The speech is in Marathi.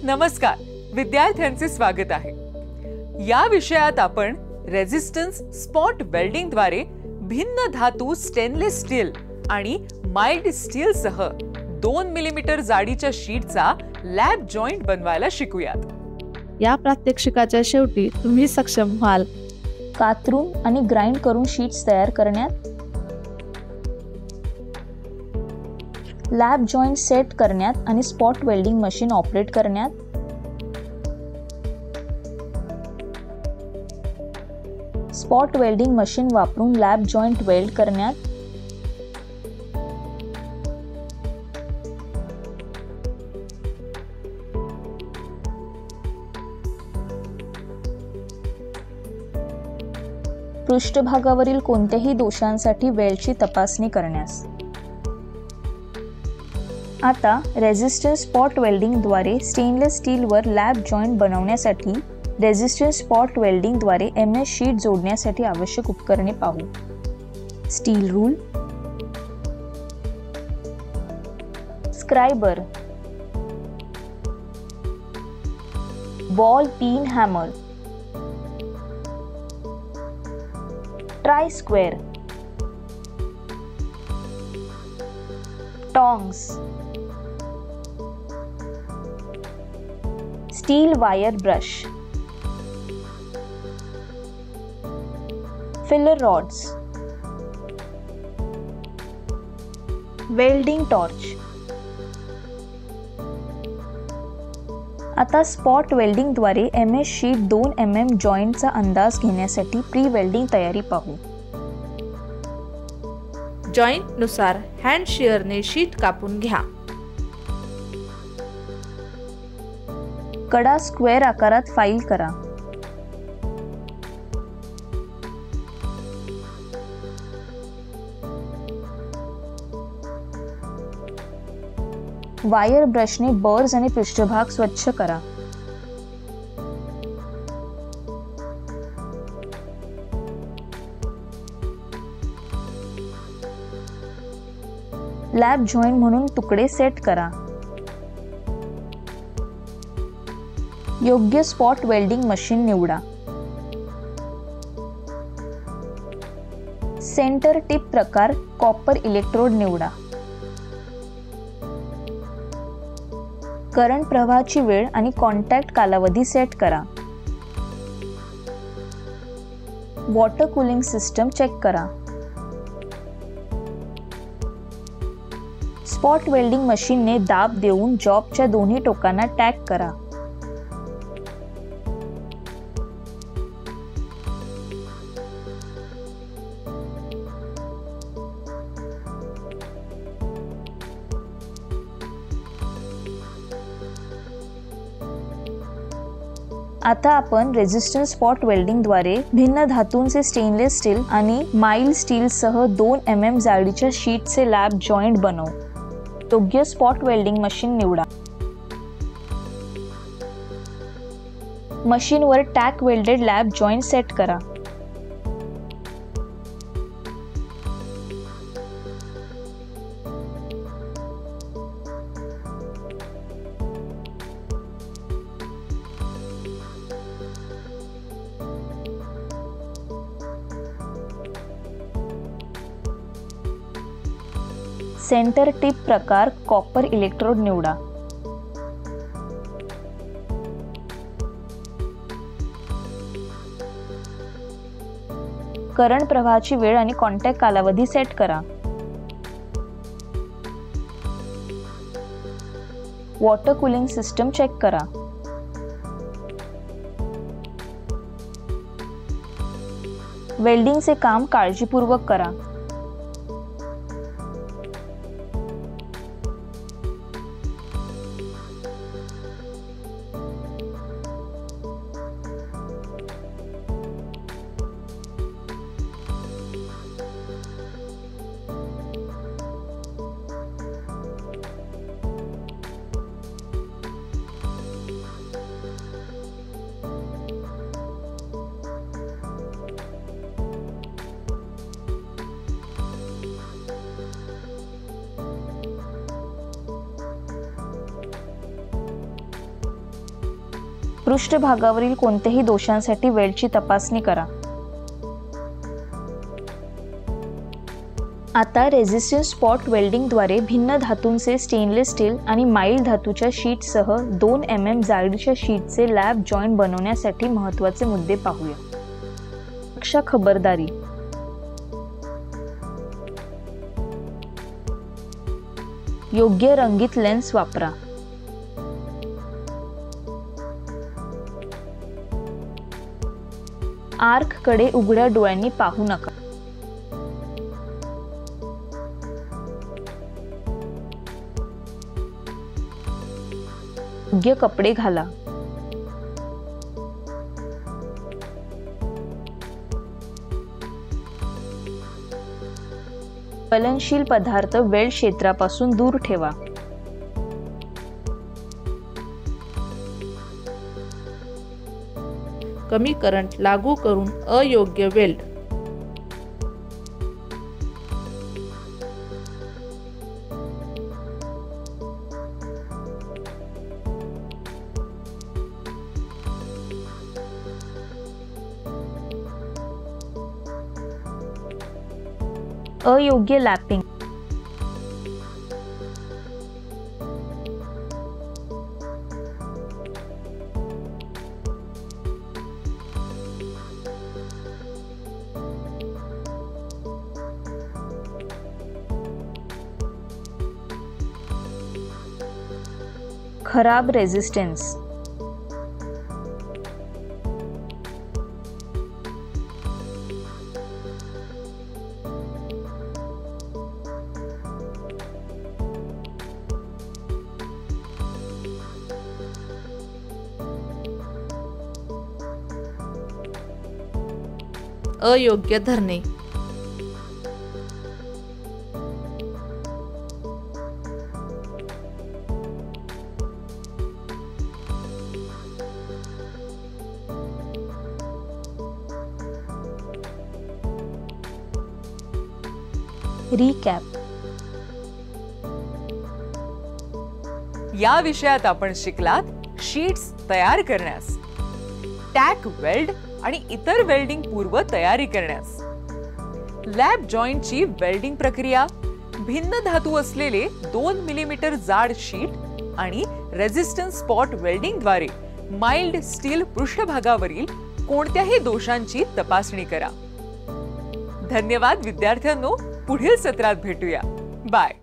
नमस्कार, विद्यार्थ्यांचे स्वागत आहे. या विषयात आपण रेझिस्टन्स स्पॉट वेल्डिंगद्वारे भिन्न धातू स्टेनलेस स्टील आणि माइल्ड स्टील सह 2 मिलीमीटर जाडीच्या शीटचा लॅब जॉइंट बनवायला शिकूयात. या प्रात्यक्षिकाच्या शेवटी तुम्ही सक्षम व्हाल कातरून आणि ग्राइंड करून शीट्स तयार करण्यात, लॅब जॉइंट सेट करण्यात आणि स्पॉट वेल्डिंग मशीन ऑपरेट करण्यात, स्पॉट वेल्डिंग मशीन वापरून लॅब जॉइंट वेल्ड करण्यात, पृष्ठभागावरील कोणत्याही दोषांसाठी वेल्डची तपासणी करण्यास. आता रेझिस्टन्स स्पॉट वेल्डिंगद्वारे स्टेनलेस स्टीलवर लॅब जॉइंट बनवण्यासाठी रेझिस्टन्स स्पॉट वेल्डिंगद्वारे MS शीट जोडण्यासाठी आवश्यक उपकरणे पाहू. Steel rule, scriber, ball pin hammer, try square, tongs, steel wire brush, filler rods, welding torch. आता स्पॉट वेल्डिंगद्वारे MS शीट 2 mm जॉइंटचा अंदाज घेण्यासाठी प्री वेल्डिंग तयारी पाहू. जॉइंट नुसार हँड शेअरने शीट कापून घ्या. कडा स्क्वेअर आकारात फाईल करा. वायर ब्रशने बर्स आणि पृष्ठभाग स्वच्छ करा. लॅब जॉइंट म्हणून तुकडे सेट करा. योग्य स्पॉट वेल्डिंग मशीन निवडा. सेंटर टिप प्रकार कॉपर इलेक्ट्रोड निवडा. करंट प्रवाहाची वेळ आणि कॉन्टॅक्ट कालावधी सेट करा. वॉटर कूलिंग सिस्टम चेक करा. स्पॉट वेल्डिंग मशीनने दाब देऊन जॉबच्या दोन्ही टोकांना टॅग करा. आता आपण रेझिस्टन्स स्पॉट वेल्डिंगद्वारे भिन्न धातूंचे स्टेनलेस स्टील आणि माइल्ड स्टील सह 2 mm जाडीच्या शीटचे लॅब जॉइंट बनवू. योग्य स्पॉट वेल्डिंग मशीन निवडा. मशीनवर tack welded lap joint set करा. सेंटर टिप प्रकार कॉपर इलेक्ट्रोड निवडा. करंट प्रवाहाची वेळ आणि कॉन्टॅक्ट कालावधी सेट करा. वॉटर कूलिंग सिस्टम चेक करा. वेल्डिंगचे काम काळजीपूर्वक करा. पृष्ठभागावरील कोणत्याही दोषांसाठी वेल्डची तपासणी करा. आता रेझिस्टन्स स्पॉट वेल्डिंगद्वारे भिन्न धातूंचे स्टेनलेस स्टील आणि माइल्ड धातूच्या शीटसह 2 mm जाडीच्या शीटचे लॅब जॉईंट बनवण्यासाठी महत्त्वाचे मुद्दे पाहूया. सुरक्षा खबरदारी. योग्य रंगीत लेन्स वापरा. आर्क कडे उघड्या डोळ्यांनी पाहू नका. योग्य कपडे घाला. ज्वलनशील पदार्थ वेल्ड क्षेत्रापासून दूर ठेवा. कमी करंट लागू करून अयोग्य वेल्ड. अयोग्य लॅपिंग. खराब रेझिस्टन्स. अयोग्य धरणे. रिकॅप. या विषयात आपण शिकलात शीट्स तयार करण्यास, टॅक वेल्ड आणि इतर वेल्डिंग पूर्व तयारी करण्यास, लॅब जॉईंटची वेल्डिंग प्रक्रिया, भिन्न धातू असलेले 2 मिलीमीटर जाड शीट आणि रेझिस्टन्स स्पॉट वेल्डिंगद्वारे माइल्ड स्टील पृष्ठभागावरील कोणत्याही दोषांची तपासणी करा. धन्यवाद विद्यार्थ्यांनो. पुढील सत्रात भेटूया. बाय.